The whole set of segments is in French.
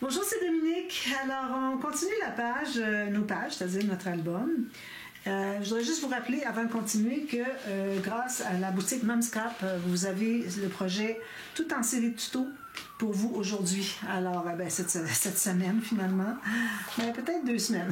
Bonjour, c'est Dominique. Alors, on continue la page, nos pages, c'est-à-dire notre album. Je voudrais juste vous rappeler, avant de continuer, que grâce à la boutique Momscrap, vous avez le projet tout en série de tutos pour vous aujourd'hui. Alors, cette semaine, finalement. Peut-être 2 semaines.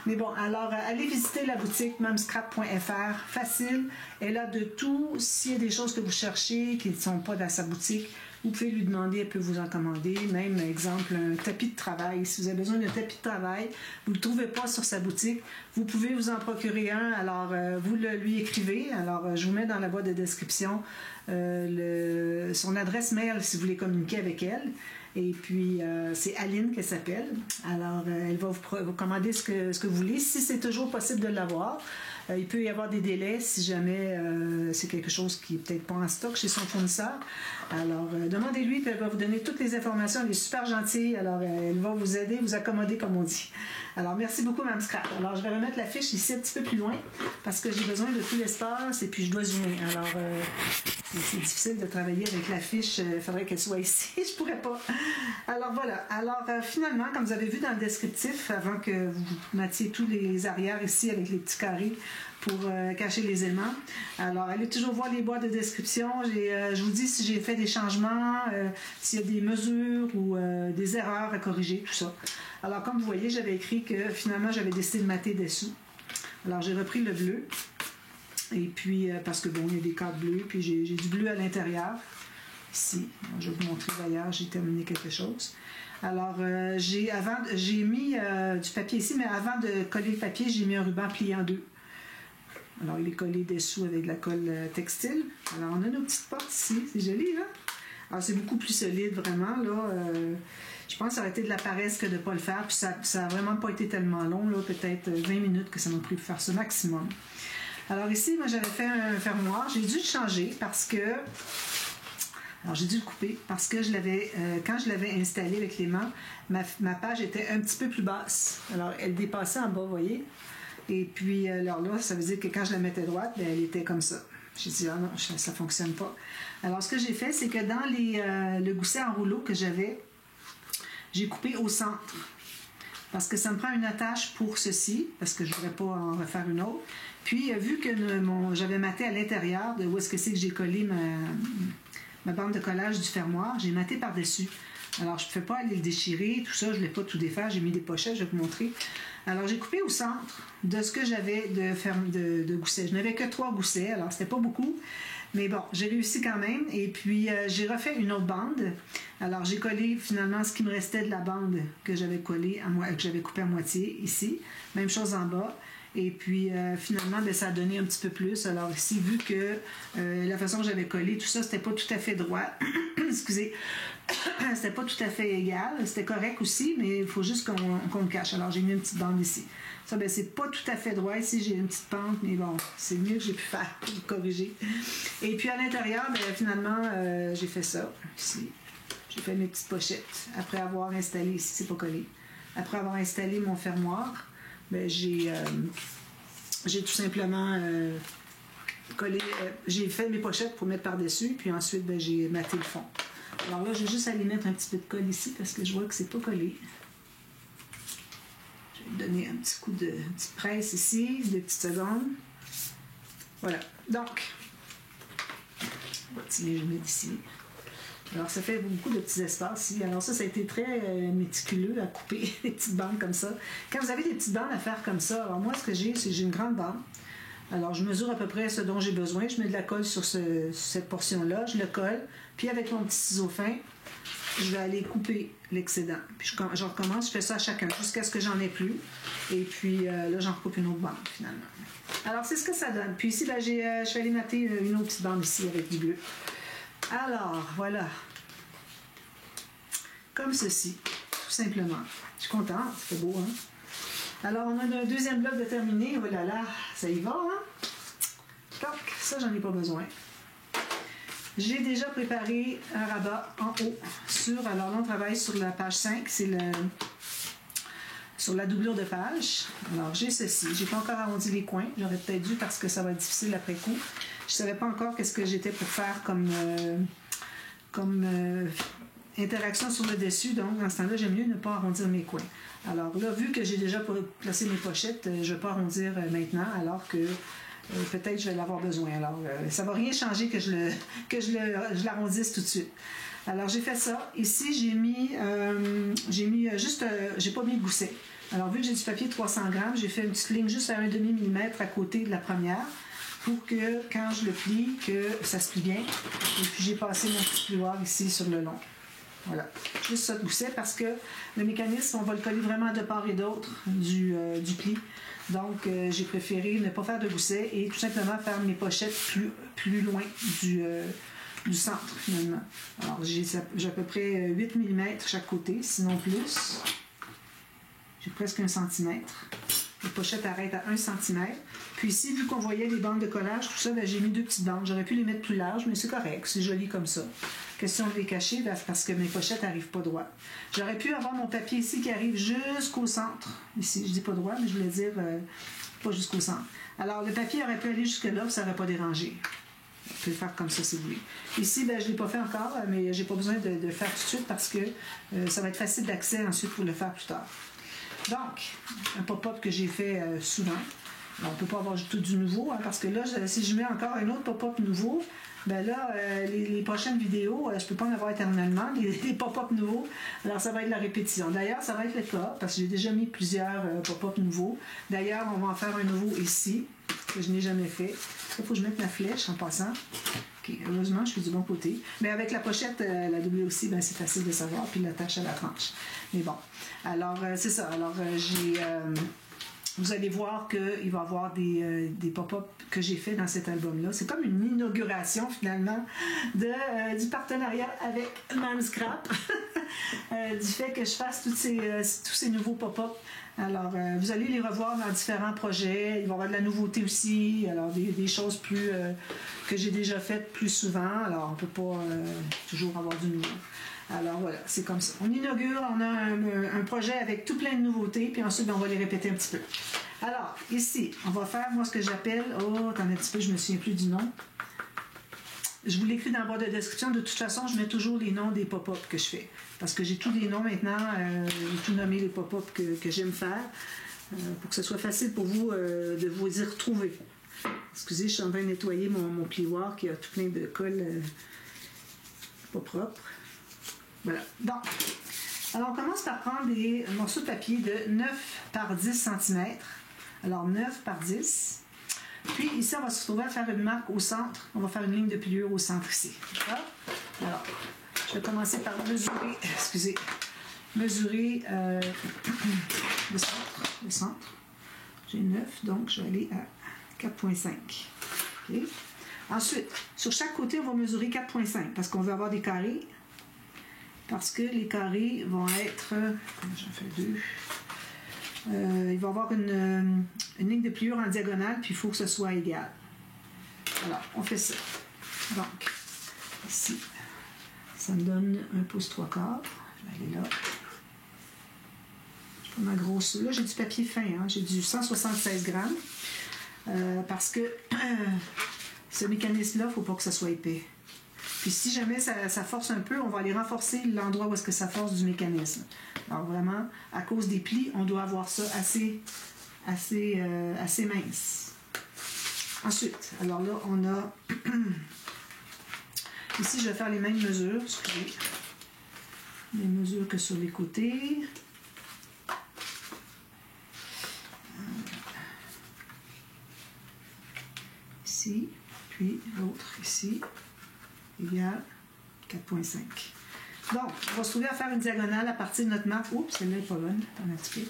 Mais bon, alors, allez visiter la boutique momscrap.fr. Facile. Elle a de tout. S'il y a des choses que vous cherchez qui ne sont pas dans sa boutique, vous pouvez lui demander, elle peut vous en commander. Même, exemple, un tapis de travail. Si vous avez besoin d'un tapis de travail, vous ne le trouvez pas sur sa boutique, vous pouvez vous en procurer un. Alors, vous le lui écrivez. Alors, je vous mets dans la boîte de description son adresse mail si vous voulez communiquer avec elle. Et puis, c'est Aline qu'elle s'appelle. Alors, elle va vous commander ce que vous voulez. Si c'est toujours possible de l'avoir, il peut y avoir des délais si jamais c'est quelque chose qui n'est peut-être pas en stock chez son fournisseur. Alors, demandez-lui, puis elle va vous donner toutes les informations. Elle est super gentille. Alors, elle va vous aider, vous accommoder, comme on dit. Alors, merci beaucoup, Mme Scrap. Alors, je vais remettre la fiche ici un petit peu plus loin parce que j'ai besoin de tout l'espace et puis je dois zoomer. Alors, c'est difficile de travailler avec la fiche. Il faudrait qu'elle soit ici. Je pourrais pas. Alors, voilà. Alors, finalement, comme vous avez vu dans le descriptif, avant que vous mettiez tous les arrières ici avec les petits carrés pour cacher les aimants. Alors, allez toujours voir les boîtes de description. Je vous dis si j'ai fait des changements, s'il y a des mesures ou des erreurs à corriger, tout ça. Alors, comme vous voyez, j'avais écrit que finalement, j'avais décidé de mater dessous. Alors, j'ai repris le bleu. Et puis, parce que bon, il y a des cadres bleus, puis j'ai du bleu à l'intérieur. Ici, je vais vous montrer d'ailleurs, j'ai terminé quelque chose. Alors, j'ai mis du papier ici, mais avant de coller le papier, j'ai mis un ruban plié en deux. Alors, il est collé dessous avec de la colle textile. Alors, on a nos petites portes ici, c'est joli, là. Alors, c'est beaucoup plus solide, vraiment, là. Je pense que ça aurait été de la paresse que de ne pas le faire, puis ça n'a vraiment pas été tellement long, là, peut-être 20 minutes que ça m'a pris pour faire ce maximum. Alors ici, moi, j'avais fait un fermoir. J'ai dû le changer parce que... Alors, j'ai dû le couper parce que quand je l'avais installé avec l'aimant, ma page était un petit peu plus basse. Alors, elle dépassait en bas, vous voyez. Et puis, alors là, ça veut dire que quand je la mettais droite, bien, elle était comme ça. J'ai dit, ah non, ça ne fonctionne pas. Alors, ce que j'ai fait, c'est que dans le gousset en rouleau que j'avais, j'ai coupé au centre. Parce que ça me prend une attache pour ceci, parce que je ne voudrais pas en refaire une autre. Puis, vu que j'avais maté à l'intérieur de où est-ce que c'est que j'ai collé ma bande de collage du fermoir, j'ai maté par-dessus. Alors, je ne pouvais pas aller le déchirer, tout ça, je ne voulais pas tout défaire, j'ai mis des pochettes, je vais vous montrer. Alors, j'ai coupé au centre de ce que j'avais de goussets. Je n'avais que 3 goussets, alors c'était pas beaucoup, mais bon, j'ai réussi quand même. Et puis, j'ai refait une autre bande. Alors, j'ai collé finalement ce qui me restait de la bande que j'avais coupée à moitié ici. Même chose en bas. Et puis, finalement, bien, ça a donné un petit peu plus. Alors ici, vu que la façon que j'avais collé, tout ça, c'était pas tout à fait droit. Excusez. C'était pas tout à fait égal. C'était correct aussi, mais il faut juste qu'on le cache. Alors, j'ai mis une petite bande ici. Ça, bien, c'est pas tout à fait droit. Ici, j'ai une petite pente, mais bon, c'est mieux que j'ai pu faire pour corriger. Et puis, à l'intérieur, bien, finalement, j'ai fait ça. Ici. J'ai fait mes petites pochettes. Après avoir installé, ici, c'est pas collé. Après avoir installé mon fermoir, ben, j'ai tout simplement collé, j'ai fait mes pochettes pour mettre par-dessus, puis ensuite, ben, j'ai maté le fond. Alors là, j'ai juste à aller mettre un petit peu de colle ici parce que je vois que c'est pas collé. Je vais donner un petit coup de petite presse ici, 2 petites secondes. Voilà. Donc, je vais mettre ici. Alors, ça fait beaucoup de petits espaces ici. Alors ça a été très méticuleux à couper les petites bandes comme ça. Quand vous avez des petites bandes à faire comme ça, alors moi, ce que j'ai, c'est que j'ai une grande bande. Alors, je mesure à peu près ce dont j'ai besoin. Je mets de la colle sur cette portion-là. Je le colle. Puis, avec mon petit ciseau fin, je vais aller couper l'excédent. Puis, je recommence. Je fais ça à chacun jusqu'à ce que j'en ai plus. Et puis, là, j'en recoupe une autre bande, finalement. Alors, c'est ce que ça donne. Puis ici, ben, je vais aller mater une autre petite bande ici avec du bleu. Alors, voilà. Comme ceci, tout simplement. Je suis contente. C'est beau, hein? Alors, on a un deuxième bloc de terminé. Oh là là, ça y va, hein? Donc, ça, j'en ai pas besoin. J'ai déjà préparé un rabat en haut alors là, on travaille sur la page 5. C'est sur la doublure de page. Alors, j'ai ceci. J'ai pas encore arrondi les coins. J'aurais peut-être dû parce que ça va être difficile après coup. Je savais pas encore qu'est-ce que j'étais pour faire comme interaction sur le dessus, donc dans ce temps-là, j'aime mieux ne pas arrondir mes coins. Alors là, vu que j'ai déjà placé mes pochettes, je ne vais pas arrondir maintenant, alors que peut-être je vais l'avoir besoin. Alors, ça ne va rien changer que je l'arrondisse tout de suite. Alors, j'ai fait ça. Ici, j'ai pas mis de gousset. Alors, vu que j'ai du papier de 300 grammes, j'ai fait une petite ligne juste à 1,5 millimètre à côté de la première pour que, quand je le plie, que ça se plie bien. Et puis, j'ai passé mon petit plioir ici sur le long. Voilà. Juste ça de gousset parce que le mécanisme, on va le coller vraiment de part et d'autre du pli. Donc, j'ai préféré ne pas faire de gousset et tout simplement faire mes pochettes plus loin du centre, finalement. Alors, j'ai à peu près 8 mm chaque côté, sinon plus. J'ai presque 1 cm. Les pochettes arrêtent à 1 cm. Puis ici, vu qu'on voyait les bandes de collage, tout ça, ben, j'ai mis 2 petites bandes. J'aurais pu les mettre plus larges, mais c'est correct. C'est joli comme ça. Question de les cacher, ben, parce que mes pochettes n'arrivent pas droit. J'aurais pu avoir mon papier ici qui arrive jusqu'au centre. Ici, je dis pas droit, mais je voulais dire pas jusqu'au centre. Alors, le papier aurait pu aller jusque là, ça n'aurait pas dérangé. Je peux le faire comme ça, c'est voulu. Ici, ben, je ne l'ai pas fait encore, mais j'ai pas besoin de le faire tout de suite parce que ça va être facile d'accès ensuite pour le faire plus tard. Donc, un pop-up que j'ai fait souvent. On ne peut pas avoir tout du nouveau, hein, parce que là, si je mets encore un autre pop-up nouveau, ben là, les prochaines vidéos, je ne peux pas en avoir éternellement, les pop-up nouveaux. Alors, ça va être la répétition. D'ailleurs, ça va être le cas, parce que j'ai déjà mis plusieurs pop-up nouveaux. D'ailleurs, on va en faire un nouveau ici, que je n'ai jamais fait. Il faut que je mette ma flèche en passant. Okay, heureusement, je suis du bon côté. Mais avec la pochette, la double aussi, ben, c'est facile de savoir, puis l'attache à la tranche. Mais bon, alors, c'est ça. Alors, vous allez voir qu'il va y avoir des pop-up que j'ai fait dans cet album-là. C'est comme une inauguration, finalement, du partenariat avec Mamscrap, du fait que je fasse tous ces nouveaux pop-up. Alors, vous allez les revoir dans différents projets. Il va y avoir de la nouveauté aussi. Alors, des choses plus que j'ai déjà faites plus souvent. Alors, on ne peut pas toujours avoir du nouveau. Alors, voilà, c'est comme ça. On inaugure, on a un projet avec tout plein de nouveautés, puis ensuite, on va les répéter un petit peu. Alors, ici, on va faire, moi, ce que j'appelle... Oh, attendez un petit peu, je me souviens plus du nom. Je vous l'écris dans la barre de description. De toute façon, je mets toujours les noms des pop-up que je fais. Parce que j'ai tous les noms maintenant. J'ai tout nommé les pop-up que j'aime faire. Pour que ce soit facile pour vous de vous y retrouver. Excusez, je suis en train de nettoyer mon plioir qui a tout plein de colle pas propre. Voilà. Donc, alors on commence par prendre des morceaux de papier de 9 par 10 cm. Alors, 9 par 10. Puis ici, on va se retrouver à faire une marque au centre. On va faire une ligne de pliure au centre ici. D'accord? Alors, je vais commencer par mesurer le centre. J'ai 9, donc je vais aller à 4,5. Okay? Ensuite, sur chaque côté, on va mesurer 4,5 parce qu'on veut avoir des carrés. Parce que les carrés vont être... J'en fais 2. Il va y avoir une ligne de pliure en diagonale, puis il faut que ce soit égal. Alors, on fait ça. Donc, ici, ça me donne 1 pouce 3/4. Je vais aller là. Je prends ma grosse... Là, j'ai du papier fin, hein? J'ai du 176 grammes. Parce que ce mécanisme-là, il ne faut pas que ça soit épais. Puis si jamais ça force un peu, on va aller renforcer l'endroit où est-ce que ça force du mécanisme. Alors vraiment, à cause des plis, on doit avoir ça assez mince. Ensuite, alors là, on a... Ici, je vais faire les mêmes mesures. Excusez. Les mesures que sur les côtés. Ici, puis l'autre ici. Égal 4,5. Donc, on va se trouver à faire une diagonale à partir de notre marque. Oups, celle-là n'est pas bonne. Attends un petit peu.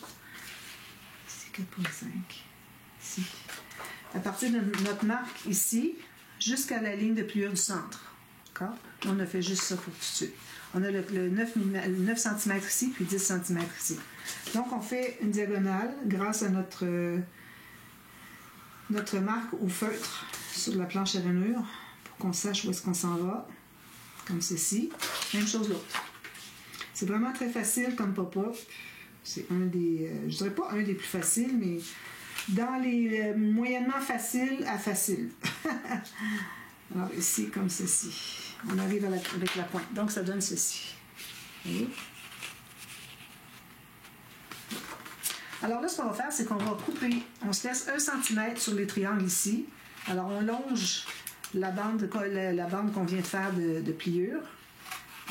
Ici, 4,5. Ici. À partir de notre marque ici, jusqu'à la ligne de pliure du centre. D'accord? On a fait juste ça pour tout de suite. On a le 9 cm ici, puis 10 cm ici. Donc, on fait une diagonale grâce à notre marque au feutre sur la planche à rainure. Qu'on sache où est-ce qu'on s'en va, comme ceci. Même chose l'autre. C'est vraiment très facile comme pop-up. C'est un des, je dirais pas un des plus faciles, mais dans les moyennement faciles à facile. Alors ici, comme ceci. On arrive avec la pointe. Donc, ça donne ceci. Et alors là, ce qu'on va faire, c'est qu'on va couper, on se laisse 1 cm sur les triangles ici. Alors on longe la bande qu'on vient de faire de pliure.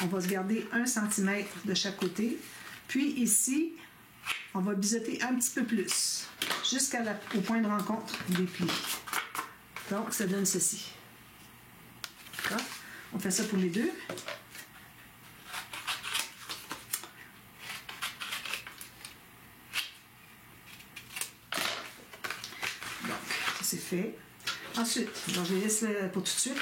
On va se garder 1 cm de chaque côté. Puis ici, on va biseauter un petit peu plus, jusqu'au point de rencontre des plis. Donc, ça donne ceci. D'accord? On fait ça pour les deux. Donc, c'est fait. Ensuite, je les laisse pour tout de suite.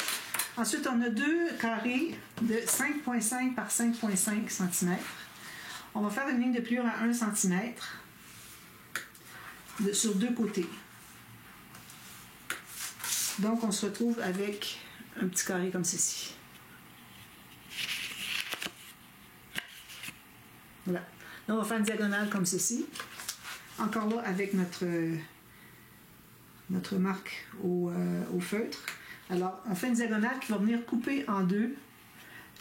Ensuite, on a 2 carrés de 5,5 par 5,5 cm. On va faire une ligne de pliure à 1 cm sur 2 côtés. Donc, on se retrouve avec un petit carré comme ceci. Voilà. Là, on va faire une diagonale comme ceci. Encore là, avec notre marque au feutre. Alors, on fait une diagonale qui va venir couper en deux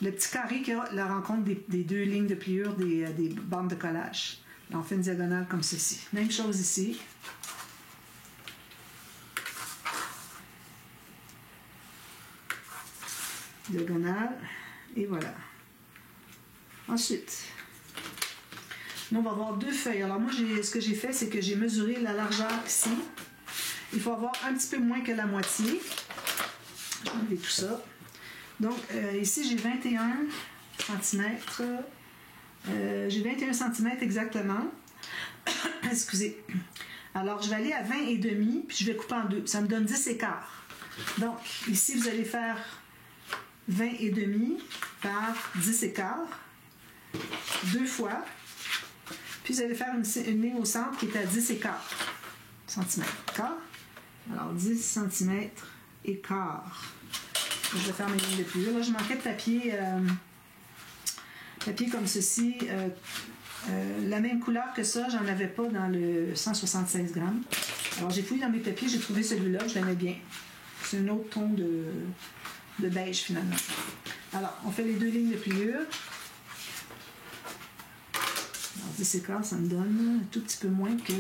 le petit carré qui a la rencontre des deux lignes de pliure des bandes de collage. Là, on fait une diagonale comme ceci. Même chose ici. Diagonale. Et voilà. Ensuite, nous, on va avoir 2 feuilles. Alors, moi, ce que j'ai fait, c'est que j'ai mesuré la largeur ici. Il faut avoir un petit peu moins que la moitié. Je vais enlever tout ça. Donc, ici, j'ai 21 cm. J'ai 21 cm exactement. Excusez. Alors, je vais aller à 20 et demi, puis je vais couper en deux. Ça me donne 10 écarts. Donc, ici, vous allez faire 20 et demi par 10 écarts. 2 fois. Puis, vous allez faire une ligne au centre qui est à 10 écarts. Centimètres. D'accord? Alors, 10 cm écart. Je vais faire mes lignes de pliure. Là, je manquais de papier comme ceci. La même couleur que ça, j'en avais pas dans le 176 grammes. Alors, j'ai fouillé dans mes papiers, j'ai trouvé celui-là, je l'aimais bien. C'est un autre ton de beige, finalement. Alors, on fait les 2 lignes de pliure. Alors, 10 écarts, ça me donne un tout petit peu moins que...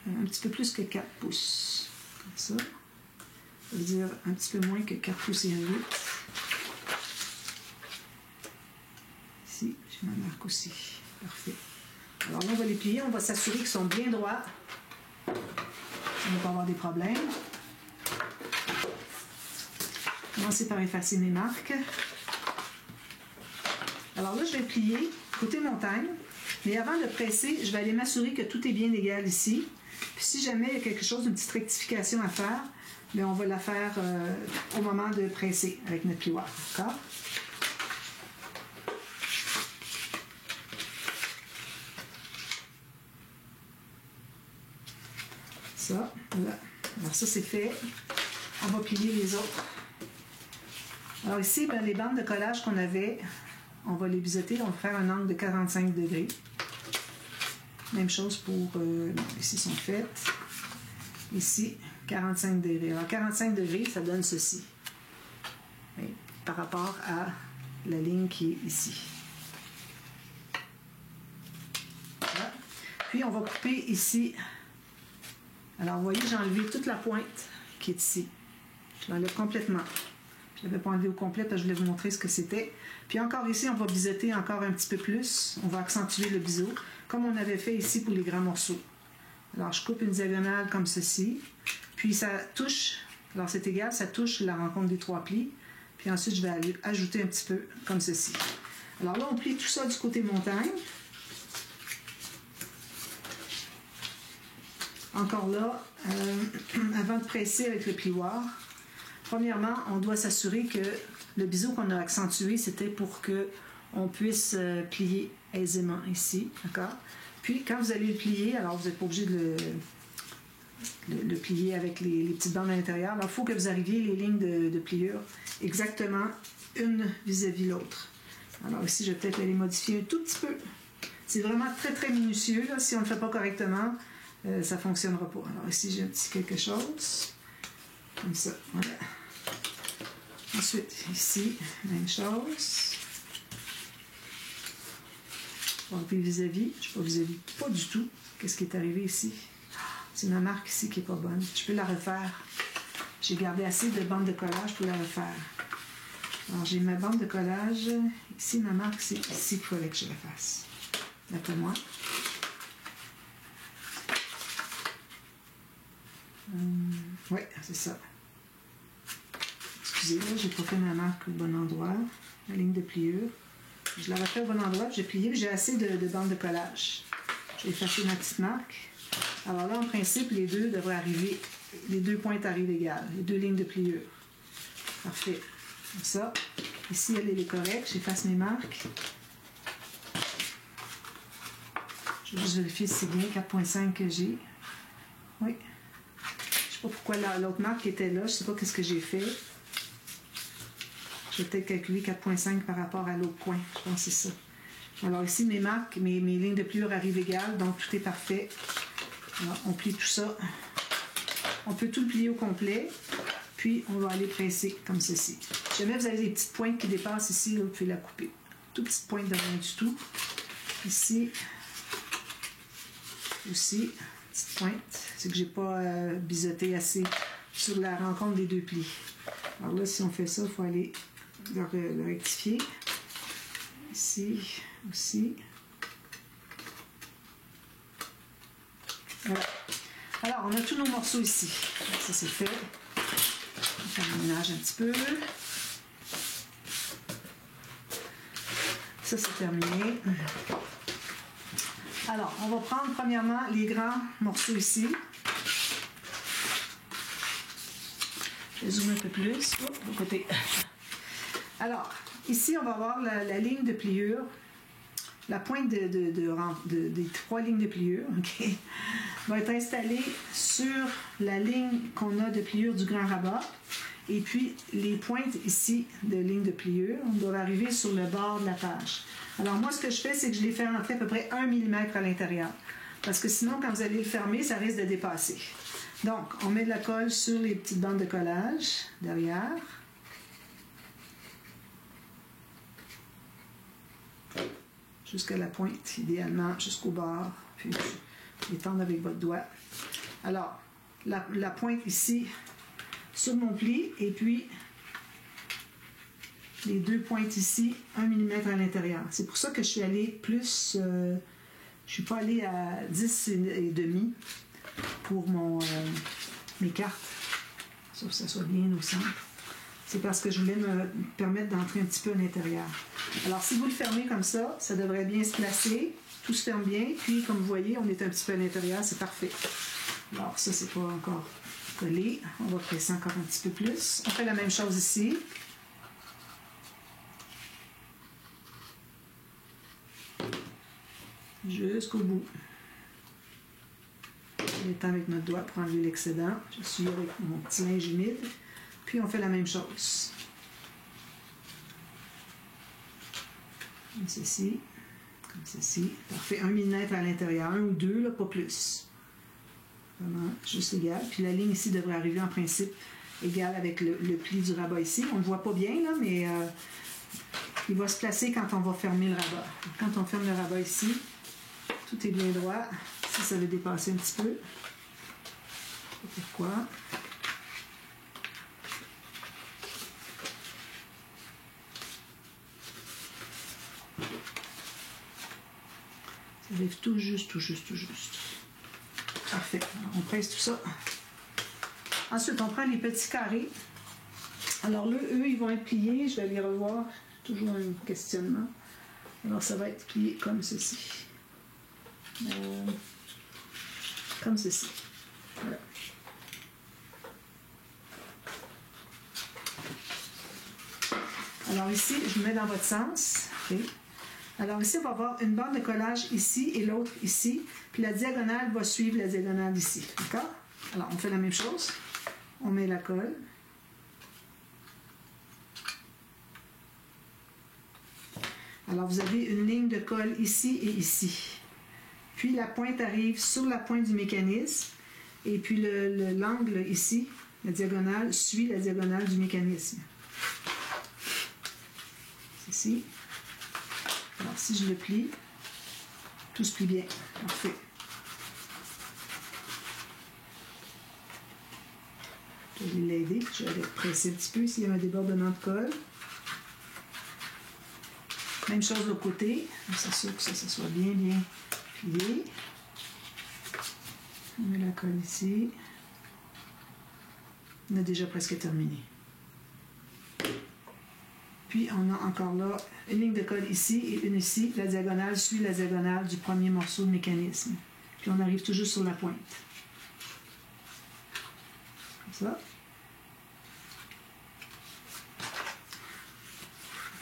un petit peu plus que 4 pouces. Comme ça. Ça veut dire un petit peu moins que 4 pouces et 1 8. Ici, je ma marque aussi. Parfait. Alors là, on va les plier. On va s'assurer qu'ils sont bien droits. On ne va pas avoir des problèmes. Commencer par effacer mes marques. Alors là, je vais plier côté montagne. Mais avant de presser, je vais aller m'assurer que tout est bien égal ici. Puis si jamais il y a quelque chose, une petite rectification à faire, bien, on va la faire au moment de presser avec notre plioir. D'accord? Ça, voilà. Alors ça, c'est fait. On va plier les autres. Alors ici, bien, les bandes de collage qu'on avait, on va les biseauter. On va faire un angle de 45 degrés. Même chose pour... ici, sont faites. Ici, 45 degrés. Alors, 45 degrés, ça donne ceci. Oui, par rapport à la ligne qui est ici. Voilà. Puis, on va couper ici. Alors, vous voyez, j'ai enlevé toute la pointe qui est ici. Je l'enlève complètement. Je ne l'avais pas enlevé au complet parce que je voulais vous montrer ce que c'était. Puis encore ici, on va biseauter encore un petit peu plus. On va accentuer le biseau, comme on avait fait ici pour les grands morceaux. Alors, je coupe une diagonale comme ceci. Puis, ça touche, alors c'est égal, ça touche la rencontre des 3 plis. Puis ensuite, je vais aller ajouter un petit peu comme ceci. Alors là, on plie tout ça du côté montagne. Encore là, avant de presser avec le plioir, premièrement, on doit s'assurer que le biseau qu'on a accentué, c'était pour qu'on puisse plier aisément ici. D'accord? Puis, quand vous allez le plier, alors vous n'êtes pas obligé de le plier avec les petites bandes à l'intérieur. Alors, il faut que vous arriviez les lignes de pliure exactement une vis-à-vis l'autre. Alors ici, je vais peut-être les modifier un tout petit peu. C'est vraiment très, très minutieux. Là. Si on ne le fait pas correctement, ça ne fonctionnera pas. Alors ici, j'ai un petit quelque chose. Comme ça, voilà. Ensuite, ici, même chose. On va vis-à-vis. Je ne sais pas vis-à-vis pas du tout. Qu'est-ce qui est arrivé ici? C'est ma marque ici qui n'est pas bonne. Je peux la refaire. J'ai gardé assez de bande de collage pour la refaire. Alors, j'ai ma bande de collage. Ici, ma marque, c'est ici qu'il fallait que je la fasse. D'après moi. Oui, c'est ça. Excusez, là, j'ai pas fait ma marque au bon endroit. La ligne de pliure. Je la refais au bon endroit, j'ai plié, puis j'ai assez de bande de collage. J'ai effacé ma petite marque. Alors là, en principe, les deux devraient arriver, les deux pointes arrivent égales, les deux lignes de pliure. Parfait. Comme ça. Ici, elle est correcte. J'efface mes marques. Je vais juste vérifier si c'est bien 4.5 que j'ai. Oui. Je ne sais pas pourquoi l'autre marque était là. Je ne sais pas qu'est-ce que j'ai fait. Je vais peut-être calculer 4.5 par rapport à l'autre coin. Je pense que c'est ça. Alors ici, mes marques, mes lignes de pliure arrivent égales, donc tout est parfait. Alors, on plie tout ça. On peut tout le plier au complet, puis on va aller presser comme ceci. Si jamais vous avez des petites pointes qui dépassent ici, là, vous pouvez la couper. Toute petite pointe de rien du tout. Ici, aussi, petite pointe. C'est que j'ai pas biseauté assez sur la rencontre des deux plis. Alors là, si on fait ça, il faut aller le rectifier. Ici, aussi. Voilà. Alors, on a tous nos morceaux ici. Ça, c'est fait. On va faire le ménage un petit peu. Ça, c'est terminé. Alors, on va prendre premièrement les grands morceaux ici. Je vais zoomer un peu plus. Oh, de côté. Alors, ici, on va avoir la ligne de pliure. La pointe des trois lignes de pliure, OK, va être installée sur la ligne qu'on a de pliure du grand rabat. Et puis, les pointes ici de ligne de pliure doivent arriver sur le bord de la page. Alors, moi, ce que je fais, c'est que je les fais rentrer à peu près 1 mm à l'intérieur. Parce que sinon, quand vous allez le fermer, ça risque de dépasser. Donc, on met de la colle sur les petites bandes de collage derrière. Jusqu'à la pointe, idéalement jusqu'au bord, puis étendre avec votre doigt. Alors, la pointe ici sur mon pli, et puis les deux pointes ici, 1 mm à l'intérieur. C'est pour ça que je suis allée plus, je ne suis pas allée à 10 et demi pour mes cartes, sauf que ça soit bien au centre. C'est parce que je voulais me permettre d'entrer un petit peu à l'intérieur. Alors, si vous le fermez comme ça, ça devrait bien se placer. Tout se ferme bien. Puis, comme vous voyez, on est un petit peu à l'intérieur. C'est parfait. Alors, ça, c'est pas encore collé. On va presser encore un petit peu plus. On fait la même chose ici. Jusqu'au bout. On étend avec notre doigt pour enlever l'excédent. Je suis avec mon petit linge humide. Puis on fait la même chose. Comme ceci. Comme ceci. Parfait. 1 mm à l'intérieur. 1 ou 2, là, pas plus. Vraiment, juste égal. Puis la ligne ici devrait arriver en principe égale avec le pli du rabat ici. On ne le voit pas bien, là, mais il va se placer quand on va fermer le rabat. Quand on ferme le rabat ici, tout est bien droit. Si ça veut dépasser un petit peu. Je sais pas pourquoi. Ça arrive tout juste, tout juste, tout juste. Parfait. Alors, on presse tout ça. Ensuite, on prend les petits carrés. Alors là, eux, ils vont être pliés. Je vais les revoir. Toujours un questionnement. Alors, ça va être plié comme ceci. Comme ceci. Voilà. Alors ici, je vous mets dans votre sens. Okay. Alors ici, on va avoir une bande de collage ici et l'autre ici. Puis la diagonale va suivre la diagonale ici. D'accord? Alors, on fait la même chose. On met la colle. Alors, vous avez une ligne de colle ici et ici. Puis la pointe arrive sur la pointe du mécanisme. Et puis l'angle ici, la diagonale, suit la diagonale du mécanisme. Ici. Alors, si je le plie, Tout se plie bien. Parfait. Je vais l'aider. Je vais presser un petit peu s'il y a un débordement de colle. Même chose de l'autre côté. On s'assure que ça soit bien plié. On met la colle ici. On a déjà presque terminé. Puis on a encore là une ligne de colle ici et une ici. La diagonale suit la diagonale du premier morceau de mécanisme. Puis on arrive toujours sur la pointe. Comme ça.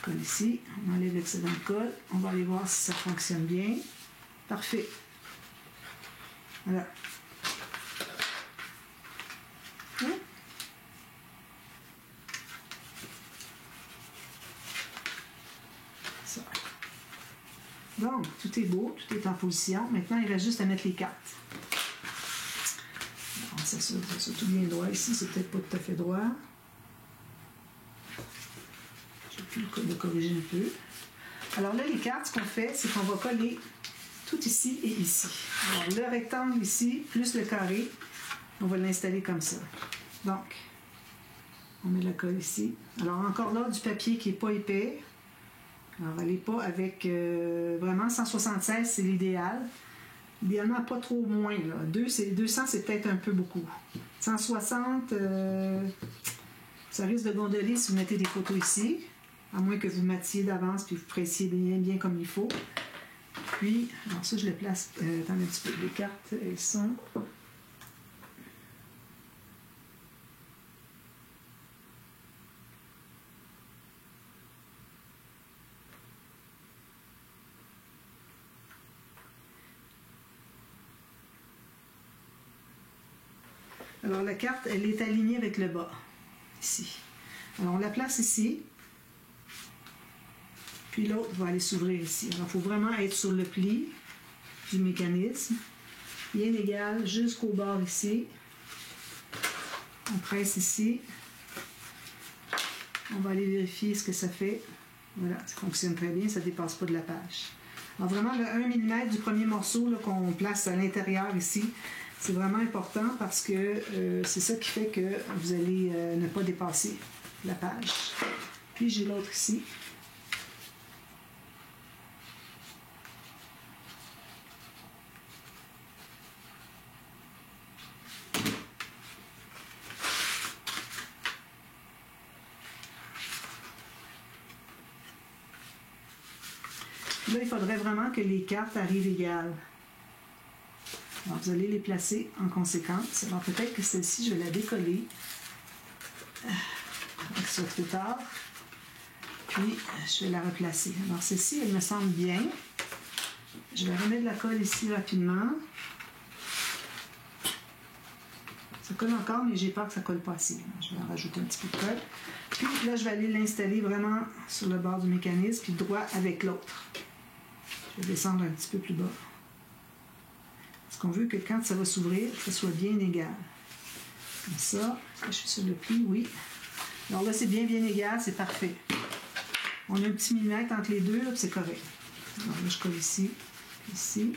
Colle ici. On enlève l'excédent de colle. On va aller voir si ça fonctionne bien. Parfait. Voilà. Donc, tout est beau, tout est en position. Maintenant, il reste juste à mettre les cartes. On s'assure que c'est tout bien droit ici. C'est peut-être pas tout à fait droit. J'ai pu le corriger un peu. Alors là, les cartes, ce qu'on fait, c'est qu'on va coller tout ici et ici. Alors, le rectangle ici, plus le carré, on va l'installer comme ça. Donc, on met la colle ici. Alors, encore là, du papier qui n'est pas épais. Alors, allez pas avec vraiment 176, c'est l'idéal. Idéalement, pas trop moins. Là. 200, c'est peut-être un peu beaucoup. 160, ça risque de gondoler si vous mettez des photos ici, à moins que vous mattiez d'avance puis vous pressiez bien comme il faut. Puis, alors ça, je le place. Attendez un petit peu. Les cartes, elles sont. Alors, la carte, elle est alignée avec le bas, ici. Alors, on la place ici. Puis l'autre va aller s'ouvrir ici. Alors, il faut vraiment être sur le pli du mécanisme. Bien égal jusqu'au bord ici. On presse ici. On va aller vérifier ce que ça fait. Voilà, ça fonctionne très bien, ça ne dépasse pas de la page. Alors, vraiment, le 1 mm du premier morceau qu'on place à l'intérieur ici, c'est vraiment important parce que c'est ça qui fait que vous allez ne pas dépasser la page. Puis j'ai l'autre ici. Là, il faudrait vraiment que les cartes arrivent égales. Alors, vous allez les placer en conséquence. Alors, peut-être que celle-ci, je vais la décoller. Avec ça trop tard. Puis, je vais la replacer. Alors, celle-ci, elle me semble bien. Je vais remettre de la colle ici rapidement. Ça colle encore, mais j'ai peur que ça ne colle pas assez. Je vais en rajouter un petit peu de colle. Puis, là, je vais aller l'installer vraiment sur le bord du mécanisme, puis droit avec l'autre. Je vais descendre un petit peu plus bas. Parce qu'on veut que quand ça va s'ouvrir, que ça soit bien égal. Comme ça. Est-ce que je suis sur le pli? Oui. Alors là, c'est bien égal, c'est parfait. On a un petit millimètre entre les deux, c'est correct. Alors là, je colle ici, ici.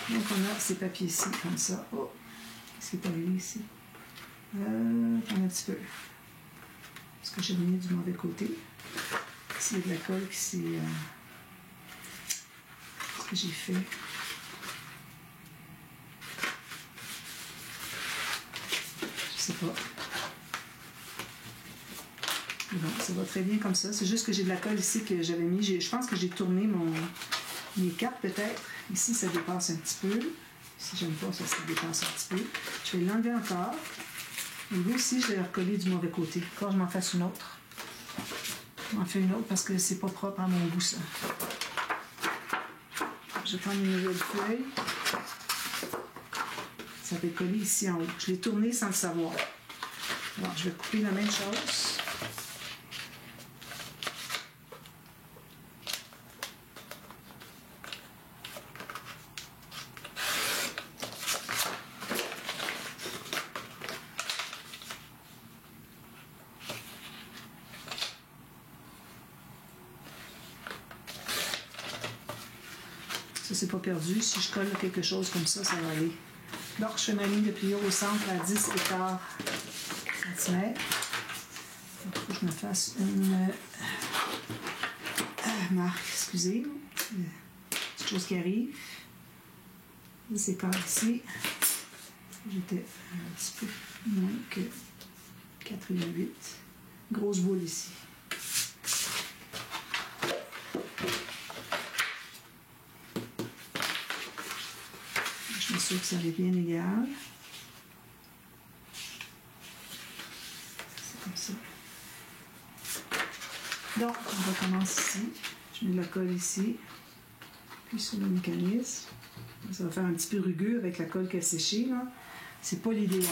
Donc, on a ces papiers-ci, comme ça. Oh! Qu'est-ce qui est arrivé ici? Attends un petit peu. Parce que j'ai mis du mauvais côté. Ici, il y a de la colle qui s'est... Qu'est-ce que j'ai fait? Je sais pas. Bon, ça va très bien comme ça. C'est juste que j'ai de la colle ici que j'avais mis. Je pense que j'ai tourné mes cartes peut-être. Ici, ça dépasse un petit peu. Si j'aime pas, ça dépasse un petit peu. Je vais l'enlever encore. Et vous aussi, je vais le recoller du mauvais côté. Encore, je m'en fasse une autre. Je m'en fais une autre parce que c'est pas propre à mon goût, ça. Je vais prendre une nouvelle feuille. Ça va coller ici en haut. Je l'ai tourné sans le savoir. Alors, je vais couper la même chose. Ça, c'est pas perdu. Si je colle quelque chose comme ça, ça va aller. Donc, je fais ma ligne de pliure au centre à 10 écarts centimètres. Il faut que je me fasse une marque, excusez. Petite chose qui arrive. 10 écarts ici. J'étais un petit peu moins que 4,8. Grosse boule ici. Je m'assure que ça est bien égal. C'est comme ça. Donc, on recommence ici. Je mets de la colle ici. Puis sur le mécanisme. Ça va faire un petit peu rugueux avec la colle qui a séché. C'est pas l'idéal.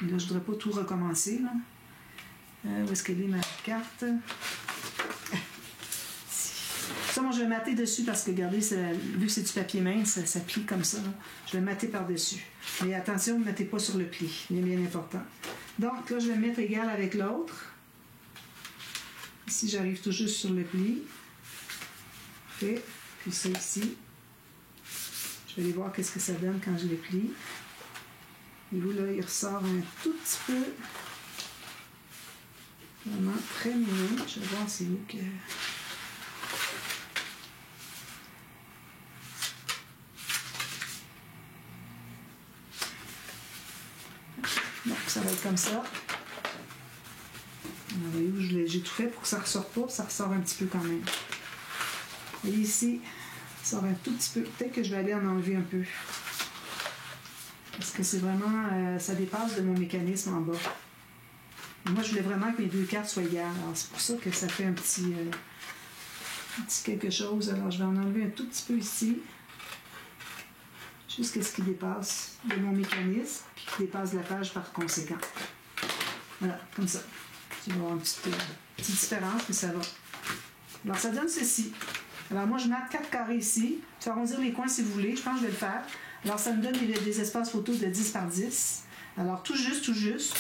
Là, je ne voudrais pas tout recommencer. Là. Où est-ce qu'elle est ma carte? Ça, moi, je vais mater dessus parce que, regardez, vu que c'est du papier mince, ça plie comme ça. Là. Je vais mater par-dessus. Mais attention, ne mettez pas sur le pli. Il est bien important. Donc, là, je vais mettre égal avec l'autre. Ici, j'arrive tout juste sur le pli. Parfait. Puis ça ici. Je vais aller voir qu'est-ce que ça donne quand je les plie. Et vous, là, il ressort un tout petit peu. Vraiment très mignon. Je vais voir c'est où que... Donc, ça va être comme ça. Vous voyez où j'ai tout fait pour que ça ne ressorte pas. Ça ressort un petit peu quand même. Et ici, ça sort un tout petit peu. Peut-être que je vais aller en enlever un peu. Parce que c'est vraiment... ça dépasse de mon mécanisme en bas. Et moi, je voulais vraiment que mes deux cartes soient égales. Alors, c'est pour ça que ça fait un petit quelque chose. Alors, je vais en enlever un tout petit peu ici. Jusqu'à ce qu'il dépasse de mon mécanisme. Puis qu'il dépasse la page par conséquent. Voilà, comme ça. Tu vas avoir une petite différence, mais ça va. Alors, ça donne ceci. Alors, moi, je mets 4 carrés ici. Tu vas arrondir les coins si vous voulez. Je pense que je vais le faire. Alors, ça me donne des espaces photos de 10 par 10. Alors, tout juste, tout juste.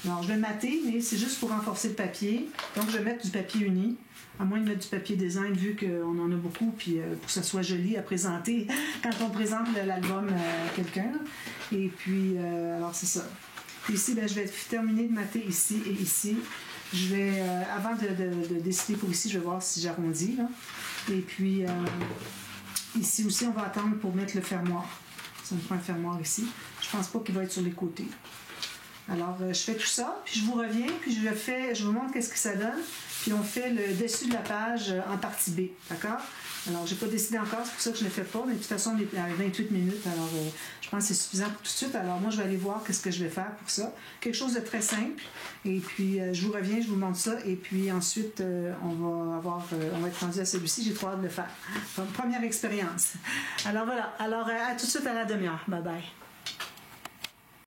Alors, je vais mater, mais c'est juste pour renforcer le papier. Donc, je vais mettre du papier uni, à moins de mettre du papier design, vu qu'on en a beaucoup, puis pour que ça soit joli à présenter quand on présente l'album à quelqu'un. Et puis, alors, c'est ça. Puis ici, ben, je vais terminer de mater ici et ici. Je vais, avant de décider pour ici, je vais voir si j'arrondis. Là. Et puis, ici aussi, on va attendre pour mettre le fermoir. Ça me prend un fermoir ici. Je pense pas qu'il va être sur les côtés. Alors, je fais tout ça, puis je vous reviens, puis je vous montre qu'est-ce que ça donne. Puis on fait le dessus de la page en partie B, d'accord? Alors, j'ai pas décidé encore, c'est pour ça que je ne le fais pas, mais de toute façon, on est à 28 minutes, alors je pense que c'est suffisant pour tout de suite. Alors, moi, je vais aller voir qu'est-ce que je vais faire pour ça. Quelque chose de très simple, et puis je vous reviens, je vous montre ça, et puis ensuite, on va être rendu à celui-ci, j'ai trop hâte de le faire. Donc, première expérience. Alors, voilà. Alors, à tout de suite à la demi-heure. Bye-bye.